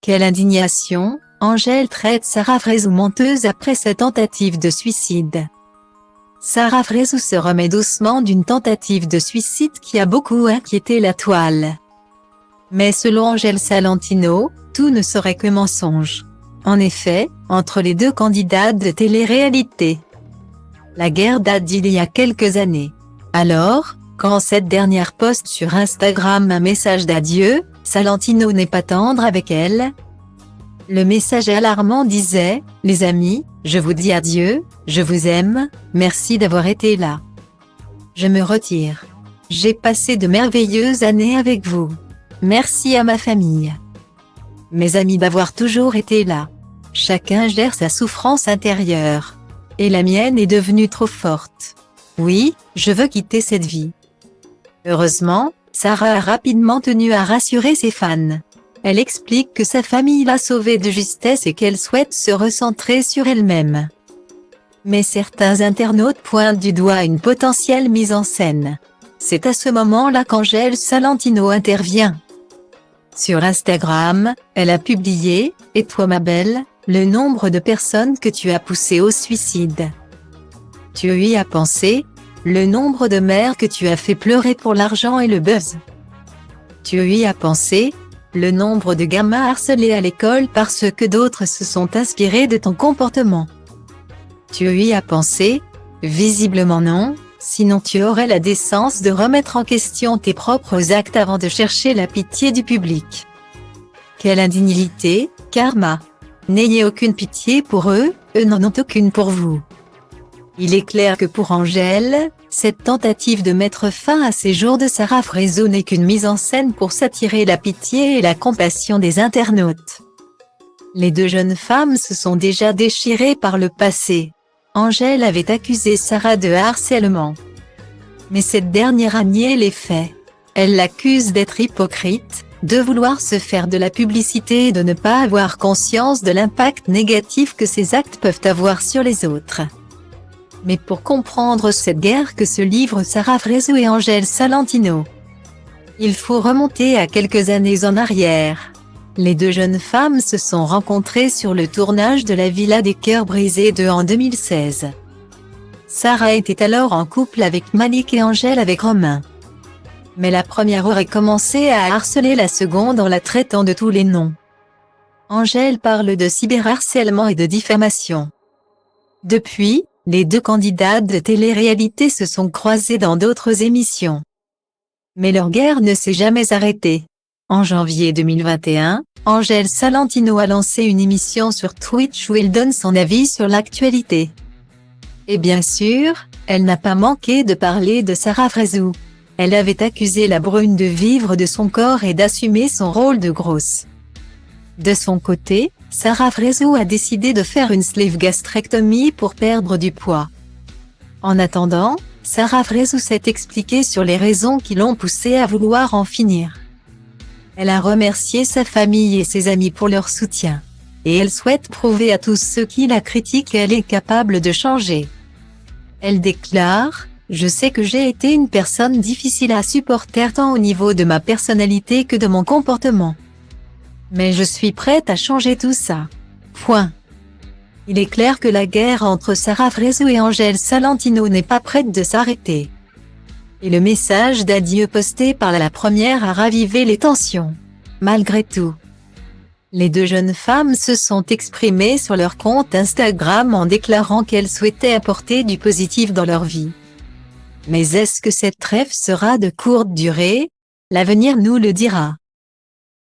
Quelle indignation, Angèle traite Sarah Frézou menteuse après sa tentative de suicide. Sarah Frézou se remet doucement d'une tentative de suicide qui a beaucoup inquiété la toile. Mais selon Angèle Salentino, tout ne serait que mensonge. En effet, entre les deux candidates de télé-réalité, la guerre date d'il y a quelques années. Alors, quand cette dernière poste sur Instagram un message d'adieu, Salentino n'est pas tendre avec elle. Le message alarmant disait « Les amis, je vous dis adieu, je vous aime, merci d'avoir été là. Je me retire. J'ai passé de merveilleuses années avec vous. Merci à ma famille. Mes amis d'avoir toujours été là. Chacun gère sa souffrance intérieure. Et la mienne est devenue trop forte. Oui, je veux quitter cette vie. » Heureusement, Sarah a rapidement tenu à rassurer ses fans. Elle explique que sa famille l'a sauvée de justesse et qu'elle souhaite se recentrer sur elle-même. Mais certains internautes pointent du doigt une potentielle mise en scène. C'est à ce moment-là qu'Angèle Salentino intervient. Sur Instagram, elle a publié « Et toi ma belle, le nombre de personnes que tu as poussées au suicide. Tu y as pensé, le nombre de mères que tu as fait pleurer pour l'argent et le buzz. Tu y as pensé, le nombre de gamins harcelés à l'école parce que d'autres se sont inspirés de ton comportement. Tu y as pensé, visiblement non, sinon tu aurais la décence de remettre en question tes propres actes avant de chercher la pitié du public. Quelle indignité, karma. N'ayez aucune pitié pour eux, eux n'en ont aucune pour vous. » Il est clair que pour Angèle, cette tentative de mettre fin à ces jours de Sarah Frézou n'est qu'une mise en scène pour s'attirer la pitié et la compassion des internautes. Les deux jeunes femmes se sont déjà déchirées par le passé. Angèle avait accusé Sarah de harcèlement. Mais cette dernière a nié les faits. Elle l'accuse d'être hypocrite, de vouloir se faire de la publicité et de ne pas avoir conscience de l'impact négatif que ses actes peuvent avoir sur les autres. Mais pour comprendre cette guerre que se livrent Sarah Frézou et Angèle Salentino, il faut remonter à quelques années en arrière. Les deux jeunes femmes se sont rencontrées sur le tournage de La Villa des Cœurs Brisés 2 en 2016. Sarah était alors en couple avec Malik et Angèle avec Romain. Mais la première aurait commencé à harceler la seconde en la traitant de tous les noms. Angèle parle de cyberharcèlement et de diffamation. Depuis, les deux candidates de télé-réalité se sont croisées dans d'autres émissions. Mais leur guerre ne s'est jamais arrêtée. En janvier 2021, Angèle Salentino a lancé une émission sur Twitch où elle donne son avis sur l'actualité. Et bien sûr, elle n'a pas manqué de parler de Sarah Frézou. Elle avait accusé la brune de vivre de son corps et d'assumer son rôle de grosse. De son côté, Sarah Frézou a décidé de faire une sleeve gastrectomie pour perdre du poids. En attendant, Sarah Frézou s'est expliquée sur les raisons qui l'ont poussée à vouloir en finir. Elle a remercié sa famille et ses amis pour leur soutien. Et elle souhaite prouver à tous ceux qui la critiquent qu'elle est capable de changer. Elle déclare « Je sais que j'ai été une personne difficile à supporter tant au niveau de ma personnalité que de mon comportement. Mais je suis prête à changer tout ça. Point. » Il est clair que la guerre entre Sarah Frézou et Angèle Salentino n'est pas prête de s'arrêter. Et le message d'adieu posté par la première a ravivé les tensions. Malgré tout, les deux jeunes femmes se sont exprimées sur leur compte Instagram en déclarant qu'elles souhaitaient apporter du positif dans leur vie. Mais est-ce que cette trêve sera de courte durée? L'avenir nous le dira.